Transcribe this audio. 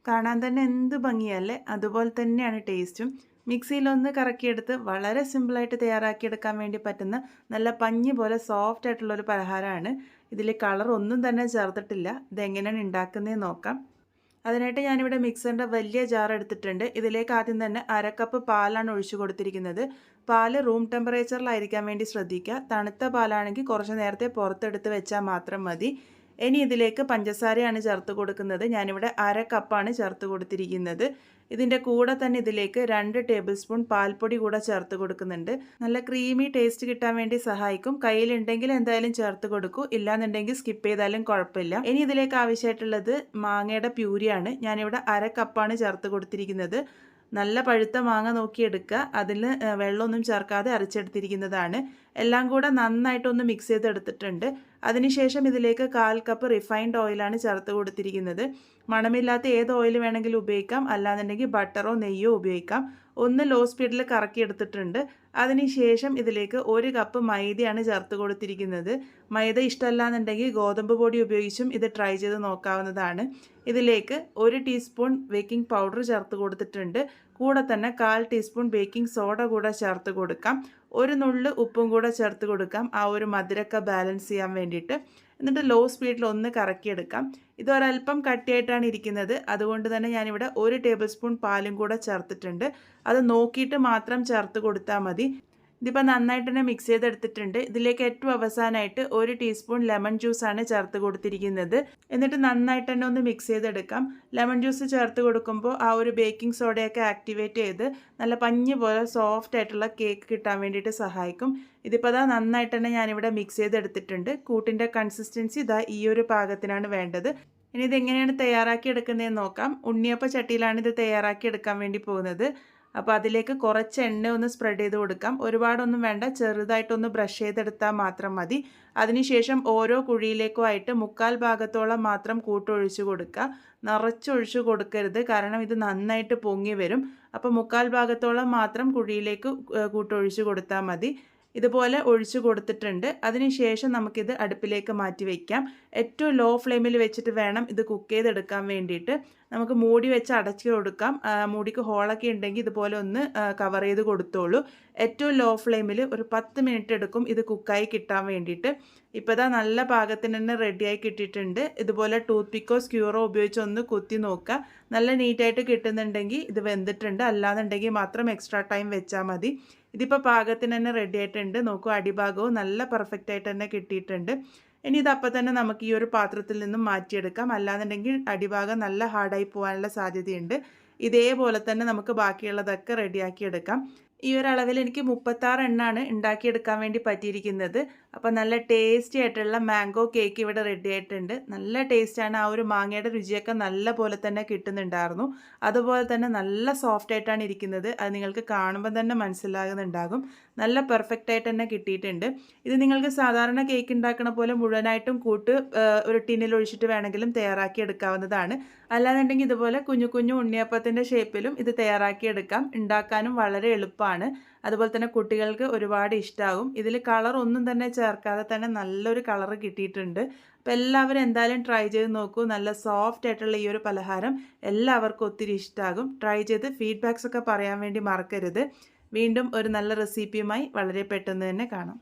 കാണാൻ തന്നെ എന്ത് ഭംഗിയല്ലേ? അതുപോലെ തന്നെയാണ് ടേസ്റ്റും. മിക്സിയിലൊന്ന് കറക്കിയെടുത്ത് വളരെ സിമ്പിളായിട്ട് തയ്യാറാക്കിയെടുക്കാൻ വേണ്ടി പറ്റുന്ന നല്ല പഞ്ഞി പോലെ സോഫ്റ്റ് ആയിട്ടുള്ളൊരു പലഹാരമാണ്. ഇതിൽ കളർ ഒന്നും തന്നെ ചേർത്തിട്ടില്ല. ഇതെങ്ങനെയാണ് ഉണ്ടാക്കുന്നതെന്ന് നോക്കാം. അതിനായിട്ട് ഞാനിവിടെ മിക്സറിൻ്റെ വലിയ ജാർ എടുത്തിട്ടുണ്ട്. ഇതിലേക്ക് ആദ്യം തന്നെ 1/2 കപ്പ് പാലാണ് ഒഴിച്ചു കൊടുത്തിരിക്കുന്നത്. പാല് റൂം ടെമ്പറേച്ചറിലായിരിക്കാൻ വേണ്ടി ശ്രദ്ധിക്കുക. തണുത്ത പാലാണെങ്കിൽ കുറച്ച് നേരത്തെ പുറത്തെടുത്ത് വെച്ചാൽ മാത്രം മതി. ഇനി ഇതിലേക്ക് പഞ്ചസാരയാണ് ചേർത്ത് കൊടുക്കുന്നത്. ഞാനിവിടെ 1/2 കപ്പാണ് ചേർത്ത് കൊടുത്തിരിക്കുന്നത്. ഇതിൻ്റെ കൂടെ തന്നെ ഇതിലേക്ക് 2 ടേബിൾ സ്പൂൺ പാൽപ്പൊടി കൂടെ ചേർത്ത് കൊടുക്കുന്നുണ്ട്. നല്ല ക്രീമി ടേസ്റ്റ് കിട്ടാൻ വേണ്ടി സഹായിക്കും. കയ്യിലുണ്ടെങ്കിൽ എന്തായാലും ചേർത്ത് കൊടുക്കൂ, ഇല്ലാന്നുണ്ടെങ്കിൽ സ്കിപ്പ് ചെയ്താലും കുഴപ്പമില്ല. ഇനി ഇതിലേക്ക് ആവശ്യമായിട്ടുള്ളത് മാങ്ങയുടെ പ്യൂരിയാണ്. ഞാനിവിടെ 1/2 കപ്പാണ് ചേർത്ത് കൊടുത്തിരിക്കുന്നത്. നല്ല പഴുത്ത മാങ്ങ നോക്കിയെടുക്കുക. അതിൽ വെള്ളമൊന്നും ചേർക്കാതെ അരച്ചെടുത്തിരിക്കുന്നതാണ്. എല്ലാം കൂടെ നന്നായിട്ടൊന്ന് മിക്സ് ചെയ്തെടുത്തിട്ടുണ്ട്. അതിനുശേഷം ഇതിലേക്ക് 1/4 കപ്പ് റിഫൈൻഡ് ഓയിലാണ് ചേർത്ത് കൊടുത്തിരിക്കുന്നത്. മണമില്ലാത്ത ഏത് ഓയിൽ വേണമെങ്കിലും ഉപയോഗിക്കാം, അല്ലാന്നുണ്ടെങ്കിൽ ബട്ടറോ നെയ്യോ ഉപയോഗിക്കാം. ഒന്ന് ലോ സ്പീഡിൽ കറക്കി എടുത്തിട്ടുണ്ട്. അതിനുശേഷം ഇതിലേക്ക് 1 കപ്പ് മൈദയാണ് ചേർത്ത് കൊടുത്തിരിക്കുന്നത്. മൈദ ഇഷ്ടമല്ലാന്നുണ്ടെങ്കിൽ ഗോതമ്പ് പൊടി ഉപയോഗിച്ചും ഇത് ട്രൈ ചെയ്ത് നോക്കാവുന്നതാണ്. ഇതിലേക്ക് 1 ടീസ്പൂൺ ബേക്കിംഗ് പൗഡർ ചേർത്ത് കൊടുത്തിട്ടുണ്ട്. കൂടെ തന്നെ 1/4 ടീസ്പൂൺ ബേക്കിംഗ് സോഡ കൂടെ ചേർത്ത് കൊടുക്കാം. 1 നുള്ള് ഉപ്പും കൂടെ ചേർത്ത് കൊടുക്കാം, ആ ഒരു മധുരമൊക്കെ ബാലൻസ് ചെയ്യാൻ വേണ്ടിയിട്ട്. എന്നിട്ട് ലോ സ്പീഡിൽ ഒന്ന് കറക്കിയെടുക്കാം. ഇതൊരല്പം കട്ടിയായിട്ടാണ് ഇരിക്കുന്നത്. അതുകൊണ്ട് തന്നെ ഞാനിവിടെ 1 ടേബിൾ സ്പൂൺ പാലും കൂടെ ചേർത്തിട്ടുണ്ട്. അത് നോക്കിയിട്ട് മാത്രം ചേർത്ത് കൊടുത്താൽ മതി. ഇതിപ്പോൾ നന്നായിട്ട് തന്നെ മിക്സ് ചെയ്തെടുത്തിട്ടുണ്ട്. ഇതിലേക്ക് ഏറ്റവും അവസാനമായിട്ട് 1 ടീസ്പൂൺ ലെമൺ ജ്യൂസാണ് ചേർത്ത് കൊടുത്തിരിക്കുന്നത്. എന്നിട്ട് നന്നായിട്ട് തന്നെ ഒന്ന് മിക്സ് ചെയ്തെടുക്കാം. ലെമൺ ജ്യൂസ് ചേർത്ത് കൊടുക്കുമ്പോൾ ആ ഒരു ബേക്കിംഗ് സോഡയൊക്കെ ആക്ടിവേറ്റ് ചെയ്ത് നല്ല പഞ്ഞി പോലെ സോഫ്റ്റ് ആയിട്ടുള്ള കേക്ക് കിട്ടാൻ വേണ്ടിയിട്ട് സഹായിക്കും. ഇതിപ്പോൾ അതാ നന്നായിട്ട് തന്നെ ഞാനിവിടെ മിക്സ് ചെയ്തെടുത്തിട്ടുണ്ട്. കൂട്ടിൻ്റെ കൺസിസ്റ്റൻസി ഇതാ ഈ ഒരു പാകത്തിനാണ് വേണ്ടത്. ഇനി ഇതെങ്ങനെയാണ് തയ്യാറാക്കി എടുക്കുന്നതെന്ന് നോക്കാം. ഉണ്ണിയപ്പ ചട്ടിയിലാണ് ഇത് തയ്യാറാക്കി എടുക്കാൻ വേണ്ടി പോകുന്നത്. അപ്പോൾ അതിലേക്ക് കുറച്ച് എണ്ണ ഒന്ന് സ്പ്രെഡ് ചെയ്ത് കൊടുക്കാം. ഒരുപാടൊന്നും വേണ്ട, ചെറുതായിട്ടൊന്ന് ബ്രഷ് ചെയ്തെടുത്താൽ മാത്രം മതി. അതിനുശേഷം ഓരോ കുഴിയിലേക്കുമായിട്ട് 1/4 ഭാഗത്തോളം മാത്രം കൂട്ടൊഴിച്ച് കൊടുക്കുക. നിറച്ചൊഴിച്ച് കൊടുക്കരുത്, കാരണം ഇത് നന്നായിട്ട് പൊങ്ങി വരും. അപ്പോൾ 1/4 ഭാഗത്തോളം മാത്രം കുഴിയിലേക്ക് കൂട്ടൊഴിച്ച് കൊടുത്താൽ മതി. ഇതുപോലെ ഒഴിച്ചു കൊടുത്തിട്ടുണ്ട്. അതിനുശേഷം നമുക്കിത് അടുപ്പിലേക്ക് മാറ്റി വയ്ക്കാം. ഏറ്റവും ലോ ഫ്ലെയിമിൽ വെച്ചിട്ട് വേണം ഇത് കുക്ക് ചെയ്തെടുക്കാൻ വേണ്ടിയിട്ട്. നമുക്ക് മൂടി വെച്ച് അടച്ചു കൊടുക്കാം. മൂടിക്ക് ഹോളൊക്കെ ഉണ്ടെങ്കിൽ ഇതുപോലെ ഒന്ന് കവർ ചെയ്ത് കൊടുത്തോളൂ. ഏറ്റവും ലോ ഫ്ലെയിമിൽ ഒരു 10 മിനിറ്റ് എടുക്കും ഇത് കുക്കായി കിട്ടാൻ വേണ്ടിയിട്ട്. ഇപ്പോൾ ഇതാ നല്ല പാകത്തിന് തന്നെ റെഡിയായി കിട്ടിയിട്ടുണ്ട്. ഇതുപോലെ ടൂത്ത് പിക്കോ സ്ക്യൂറോ ഉപയോഗിച്ച് ഒന്ന് കുത്തി നോക്കുക. നല്ല നീറ്റായിട്ട് കിട്ടുന്നുണ്ടെങ്കിൽ ഇത് വെന്തിട്ടുണ്ട്, അല്ലാന്നുണ്ടെങ്കിൽ മാത്രം എക്സ്ട്രാ ടൈം വെച്ചാൽ മതി. ഇതിപ്പോൾ പാകത്തിന് തന്നെ റെഡി ആയിട്ടുണ്ട്. നോക്കൂ, അടിഭാഗവും നല്ല പെർഫെക്റ്റ് ആയിട്ട് തന്നെ കിട്ടിയിട്ടുണ്ട്. ഇനി ഇതപ്പം തന്നെ നമുക്ക് ഈ ഒരു പാത്രത്തിൽ നിന്നും മാറ്റിയെടുക്കാം, അല്ലാന്നുണ്ടെങ്കിൽ അടിഭാഗം നല്ല ഹാർഡായി പോകാനുള്ള സാധ്യതയുണ്ട്. ഇതേപോലെ തന്നെ നമുക്ക് ബാക്കിയുള്ളതൊക്കെ റെഡിയാക്കി എടുക്കാം. ഈ ഒരു അളവിൽ എനിക്ക് 36 എണ്ണമാണ് ഉണ്ടാക്കിയെടുക്കാൻ വേണ്ടി പറ്റിയിരിക്കുന്നത്. അപ്പോൾ നല്ല ടേസ്റ്റി ആയിട്ടുള്ള മാംഗോ കേക്ക് ഇവിടെ റെഡി ആയിട്ടുണ്ട്. നല്ല ടേസ്റ്റാണ്. ആ ഒരു മാങ്ങയുടെ രുചിയൊക്കെ നല്ല പോലെ തന്നെ കിട്ടുന്നുണ്ടായിരുന്നു. അതുപോലെ തന്നെ നല്ല സോഫ്റ്റ് ആയിട്ടാണ് ഇരിക്കുന്നത്. അത് നിങ്ങൾക്ക് കാണുമ്പോൾ തന്നെ മനസ്സിലാകുന്നുണ്ടാകും. നല്ല പെർഫെക്റ്റ് ആയിട്ട് തന്നെ കിട്ടിയിട്ടുണ്ട്. ഇത് നിങ്ങൾക്ക് സാധാരണ കേക്ക് ഉണ്ടാക്കുന്ന പോലെ മുഴുവനായിട്ടും ഒരു ടിന്നിൽ ഒഴിച്ചിട്ട് വേണമെങ്കിലും തയ്യാറാക്കി എടുക്കാവുന്നതാണ്. അല്ലാന്നുണ്ടെങ്കിൽ ഇതുപോലെ കുഞ്ഞു കുഞ്ഞു ഉണ്ണിയപ്പത്തിൻ്റെ ഷേപ്പിലും ഇത് തയ്യാറാക്കി എടുക്കാം. ഉണ്ടാക്കാനും വളരെ എളുപ്പമാണ്. അതുപോലെ തന്നെ കുട്ടികൾക്ക് ഒരുപാട് ഇഷ്ടമാകും. ഇതിൽ കളർ ഒന്നും തന്നെ ചേർക്കാതെ തന്നെ നല്ലൊരു കളർ കിട്ടിയിട്ടുണ്ട്. അപ്പോൾ എല്ലാവരും എന്തായാലും ട്രൈ ചെയ്ത് നോക്കൂ. നല്ല സോഫ്റ്റ് ആയിട്ടുള്ള ഈ ഒരു പലഹാരം എല്ലാവർക്കും ഒത്തിരി ഇഷ്ടമാകും. ട്രൈ ചെയ്ത് ഫീഡ്ബാക്സ് ഒക്കെ പറയാൻ വേണ്ടി മറക്കരുത്. വീണ്ടും ഒരു നല്ല റെസിപ്പിയുമായി വളരെ പെട്ടെന്ന് തന്നെ കാണാം.